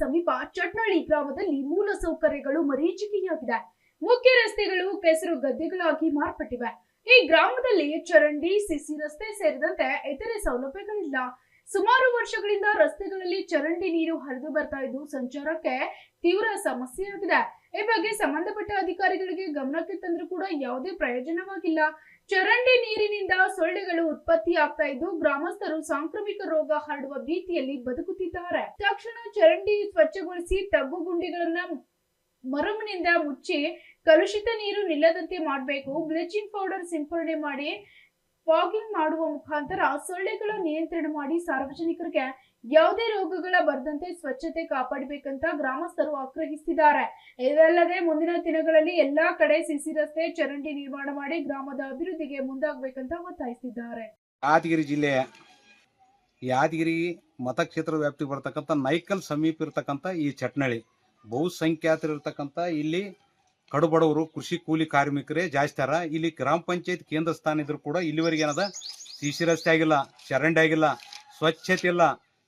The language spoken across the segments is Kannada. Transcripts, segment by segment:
ಸಮೀಪ ಚಟ್ನಳ್ಳಿ ಗ್ರಾಮದಲ್ಲಿ ಮೂಲ ಸೌಕರ್ಯಗಳು ಮರೀಚಿಕೆಯಾಗಿದೆ. ಮುಖ್ಯ ರಸ್ತೆಗಳು ಕೆಸರು ಗದ್ದೆಗಳಾಗಿ ಮಾರ್ಪಟ್ಟಿವೆ. ಈ ಗ್ರಾಮದಲ್ಲಿ ಚರಂಡಿ, ಸಿಸಿ ರಸ್ತೆ ಸೇರಿದಂತೆ ಇತರೆ ಸೌಲಭ್ಯಗಳಿಲ್ಲ. ಸುಮಾರು ವರ್ಷಗಳಿಂದ ರಸ್ತೆಗಳಲ್ಲಿ ಚರಂಡಿ ನೀರು ಹರಿದು ಬರ್ತಾ ಇದ್ದು ಸಂಚಾರಕ್ಕೆ ತೀವ್ರ ಸಮಸ್ಯೆಯಾಗಿದೆ. ಈ ಬಗ್ಗೆ ಸಂಬಂಧಪಟ್ಟ ಅಧಿಕಾರಿಗಳಿಗೆ ಗಮನಕ್ಕೆ ತಂದರೂ ಕೂಡ ಯಾವುದೇ ಪ್ರಯೋಜನವಾಗಿಲ್ಲ. ಚರಂಡಿ ನೀರಿನಿಂದ ಸೊಳ್ಳೆಗಳು ಉತ್ಪತ್ತಿಯಾಗ್ತಾ ಇದ್ದು ಗ್ರಾಮಸ್ಥರು ಸಾಂಕ್ರಾಮಿಕ ರೋಗ ಹರಡುವ ಭೀತಿಯಲ್ಲಿ ಬದುಕುತ್ತಿದ್ದಾರೆ. ತಕ್ಷಣ ಚರಂಡಿ ಸ್ವಚ್ಛಗೊಳಿಸಿ ತಗ್ಗು ಗುಂಡಿಗಳನ್ನ ಮರಳಿನಿಂದ ಮುಚ್ಚಿ ಕಲುಷಿತ ನೀರು ನಿಲ್ಲದಂತೆ ಮಾಡಬೇಕು. ಬ್ಲೀಚಿಂಗ್ ಪೌಡರ್ ಸಿಂಪರಣೆ ಮಾಡಿ ಫಾಗಿಂಗ್ ಮಾಡುವ ಮುಖಾಂತರ ಸೊಳ್ಳೆಗಳ ನಿಯಂತ್ರಣ ಮಾಡಿ ಸಾರ್ವಜನಿಕರಿಗೆ ಯಾವುದೇ ರೋಗಗಳ ಬರದಂತೆ ಸ್ವಚ್ಛತೆ ಕಾಪಾಡಬೇಕಂತ ಗ್ರಾಮಸ್ಥರು ಆಗ್ರಹಿಸಿದ್ದಾರೆ. ಇದಲ್ಲದೆ ಮುಂದಿನ ದಿನಗಳಲ್ಲಿ ಎಲ್ಲಾ ಕಡೆ ಸಿಸಿ ರಸ್ತೆ, ಚರಂಡಿ ನಿರ್ಮಾಣ ಮಾಡಿ ಗ್ರಾಮದ ಅಭಿವೃದ್ಧಿಗೆ ಮುಂದಾಗಬೇಕಂತ ಒತ್ತಾಯಿಸಿದ್ದಾರೆ. ಯಾದಗಿರಿ ಜಿಲ್ಲೆಯ ಯಾದಗಿರಿ ಮತಕ್ಷೇತ್ರ ವ್ಯಾಪ್ತಿಗೆ ಬರತಕ್ಕಂಥ ನೈಕಲ್ ಸಮೀಪ ಇರತಕ್ಕಂಥ ಈ ಚಟ್ನಳ್ಳಿ ಬಹುಸಂಖ್ಯಾತರಿರ್ತಕ್ಕಂಥ ಇಲ್ಲಿ ಕಡುಬಡವರು ಕೃಷಿ ಕೂಲಿ ಕಾರ್ಮಿಕರೇ ಜಾಸ್ತಿ ಅರ. ಇಲ್ಲಿ ಗ್ರಾಮ ಪಂಚಾಯತ್ ಕೇಂದ್ರ ಸ್ಥಾನ ಇದ್ರು ಕೂಡ ಇಲ್ಲಿವರೆಗೆ ಏನದ ಸಿಸಿ ರಸ್ತೆ ಆಗಿಲ್ಲ, ಚರಂಡಿ ಆಗಿಲ್ಲ, ಸ್ವಚ್ಛತೆ ಇಲ್ಲ.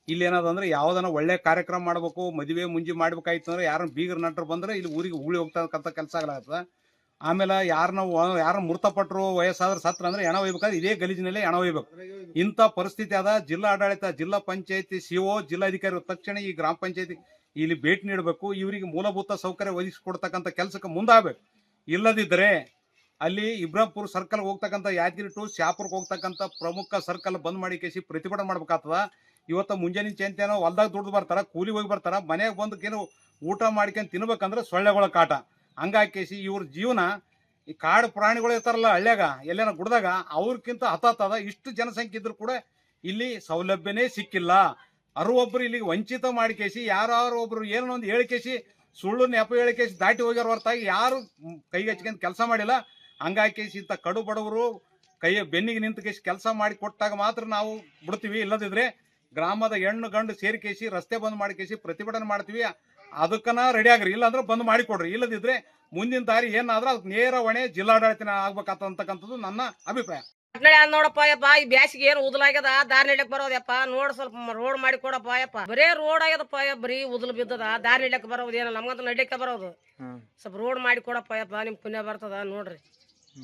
ಇಲ್ಲಿ ಏನದ ಅಂದ್ರೆ ಯಾವ್ದನ್ನ ಒಳ್ಳೆ ಕಾರ್ಯಕ್ರಮ ಮಾಡ್ಬೇಕು, ಮದುವೆ ಮುಂಜಿ ಮಾಡ್ಬೇಕಾಯ್ತು ಅಂದ್ರೆ ಯಾರನ್ನ ಬೀಗರ ನಟರು ಬಂದ್ರೆ ಇಲ್ಲಿ ಊರಿಗೆ ಉಳಿ ಹೋಗ್ತಕ್ಕಂಥ ಕೆಲಸ ಆಗಲಾಗ್ತದ. ಆಮೇಲೆ ಯಾರನ್ನ ಮೃತಪಟ್ಟರು, ವಯಸ್ಸಾದ್ರೆ ಸತ್ರ ಅಂದ್ರೆ ಹೆಣ ಒಯ್ಬೇಕಾದ್ರೆ ಇದೇ ಗಲೀಜಿನಲ್ಲೇ ಹೆಣ ಒಯ್ಬೇಕು. ಇಂಥ ಪರಿಸ್ಥಿತಿ ಅದ. ಜಿಲ್ಲಾ ಆಡಳಿತ, ಜಿಲ್ಲಾ ಪಂಚಾಯತಿ ಸಿಒ, ಜಿಲ್ಲಾಧಿಕಾರಿ ತಕ್ಷಣ ಈ ಗ್ರಾಮ ಪಂಚಾಯತಿ ಇಲ್ಲಿ ಭೇಟಿ ನೀಡಬೇಕು. ಇವರಿಗೆ ಮೂಲಭೂತ ಸೌಕರ್ಯ ಒದಗಿಸಿಕೊಡ್ತಕ್ಕಂಥ ಕೆಲಸಕ್ಕೆ ಮುಂದಾಗಬೇಕು. ಇಲ್ಲದಿದ್ದರೆ ಅಲ್ಲಿ ಇಬ್ರಾಂಪುರ್ ಸರ್ಕಲ್ ಹೋಗ್ತಕ್ಕಂಥ ಯಾದಗಿರಿ ಟು ಶಾಪುರ್ಗೆ ಹೋಗ್ತಕ್ಕಂಥ ಪ್ರಮುಖ ಸರ್ಕಲ್ ಬಂದ್ ಮಾಡಿ ಕೇಸಿ ಪ್ರತಿಭಟನೆ ಮಾಡ್ಬೇಕಾಗ್ತದ. ಇವತ್ತು ಮುಂಜಾನೆ ಚಂತೇನೋ ಹೊಲ್ದಾಗ ದುಡ್ದು ಬರ್ತಾರ, ಕೂಲಿ ಹೋಗಿ ಬರ್ತಾರ, ಮನೆಗೆ ಬಂದಕ್ಕೇನು ಊಟ ಮಾಡ್ಕೊಂಡು ತಿನ್ಬೇಕಂದ್ರೆ ಸೊಳ್ಳೆಗಳ ಕಾಟ. ಹಂಗಾಕೇಸಿ ಇವ್ರ ಜೀವನ ಈ ಕಾಡು ಪ್ರಾಣಿಗಳು ಇರ್ತಾರಲ್ಲ ಹಳ್ಳ್ಯಾಗ ಎಲ್ಲೇನ ಗುಡ್ದಾಗ ಅವ್ರಕ್ಕಿಂತ ಹತಾತದ. ಇಷ್ಟು ಜನಸಂಖ್ಯೆ ಇದ್ರು ಕೂಡ ಇಲ್ಲಿ ಸೌಲಭ್ಯನೇ ಸಿಕ್ಕಿಲ್ಲ. ಒಬ್ರು ಇಲ್ಲಿಗೆ ವಂಚಿತ ಮಾಡಿಕೇಸಿ ಯಾರು ಒಬ್ರು ಏನೋ ಒಂದು ಹೇಳಿಕೇಸಿ ಸುಳ್ಳು ನೆಪ ಹೇಳಿಕೇಸಿ ದಾಟಿ ಹೋಗ್ಯಾರ ಹೊರತಾಗಿ ಯಾರು ಕೈಗೆ ಹಚ್ಕೊಂಡು ಕೆಲಸ ಮಾಡಿಲ್ಲ. ಹಂಗಾಕೇಸಿ ಇಂಥ ಕಡು ಬಡವರು ಬೆನ್ನಿಗೆ ನಿಂತ ಕೇಸಿ ಕೆಲಸ ಮಾಡಿ ಕೊಟ್ಟಾಗ ಮಾತ್ರ ನಾವು ಬಿಡ್ತೀವಿ. ಇಲ್ಲದಿದ್ರೆ ಗ್ರಾಮದ ಹೆಣ್ಣು ಗಂಡು ಸೇರಿಕೇಸಿ ರಸ್ತೆ ಬಂದ್ ಮಾಡಿಕೇಸಿ ಪ್ರತಿಭಟನೆ ಮಾಡ್ತೀವಿ. ಅದಕ್ಕನ ರೆಡಿ ಆಗ್ರಿ, ಇಲ್ಲಾಂದ್ರೆ ಬಂದ್ ಮಾಡಿಕೊಡ್ರಿ. ಇಲ್ಲದಿದ್ರೆ ಮುಂದಿನ ದಾರಿ ಏನಾದ್ರೂ ಅದಕ್ಕೆ ನೇರ ಹೊಣೆ ಜಿಲ್ಲಾಡಳಿತನ ಆಗ್ಬೇಕಂತಕ್ಕಂಥದ್ದು ನನ್ನ ಅಭಿಪ್ರಾಯ. ನೋಡಪ್ಪ ಯಪ್ಪ, ಈ ಬ್ಯಾಸಿಗೆ ಏನು ಉದಲಾಗ್ಯದ, ದಾರಿ ನಡ್ಯಕ್ ಬರೋದಪ್ಪ. ನೋಡ್ ಸ್ವಲ್ಪ ರೋಡ್ ಮಾಡಿ ಕೊಡಪ್ಪ ಯಪ್ಪ. ಬರೇ ರೋಡ್ ಆಗ್ಯದಪ್ಪ, ಬರೀ ಉದಲ್ ಬಿದ್ದದ, ದಾರಿ ನಡ್ಯಕ್ ಬರೋದು ಏನ ನಮ್ಗಂತ ನಡ್ಯಕ್ಕೆ ಬರೋದು. ಸ್ವಲ್ಪ ರೋಡ್ ಮಾಡಿ ಕೊಡಪ್ಪ ಯಪ್ಪ, ನಿಮ್ ಪುಣ್ಯ ಬರ್ತದ ನೋಡ್ರಿ.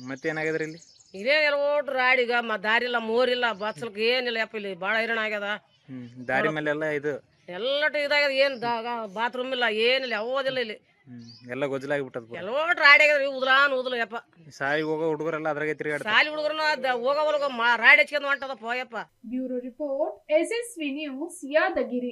ಮತ್ತೇನಾಗ್ಯದ್ರಿ ಇಲ್ಲಿ ಇದೇನಿಲ್ಲ ನೋಡ್ರಿ, ರಾಡಿಗ ದಾರಿ ಇಲ್ಲ, ಮೋರಿಲ್ಲ, ಬಸ್ಸಲ್ಕ ಏನಿಲ್ಲ ಯಪ್ಪ. ಇಲ್ಲಿ ಬಾಳ ಹೈರಾಣ ಆಗ್ಯದ. ದಾರಿ ಮೇಲೆ ಎಲ್ಲ ಎಲ್ಲಟು ಇದಾಗ್ಯದ. ಏನ್ ಬಾತ್ರೂಮ್ ಇಲ್ಲ, ಏನಿಲ್ಲ, ಯಾವ್ದಿಲ್ಲ ಇಲ್ಲಿ. ಎಲ್ಲ ಗೊಜ್ಜಲಾಗಿಬಿಟ್ಟದ. ಎಲ್ಲೋಟ್ ರಾಡಿ ಆಗ್ಯದ, ಉದ್ಲು ಯಪ್ಪ. ಸಾಲಿ ಹೋಗೋ ಹುಡುಗರೆಲ್ಲ ಅದ್ರಾಗೆ ತಿರುಗಾಡ. ಸಾಲಿ ಹುಡುಗರನ್ನ ಹೋಗೋ ರಾಡಿ ಹಚ್ಕೊಂಡ್ ಹೊಂಟದಪ್ಪ ಯಪ್ಪ. Bureau report, SSV news, Yadgir.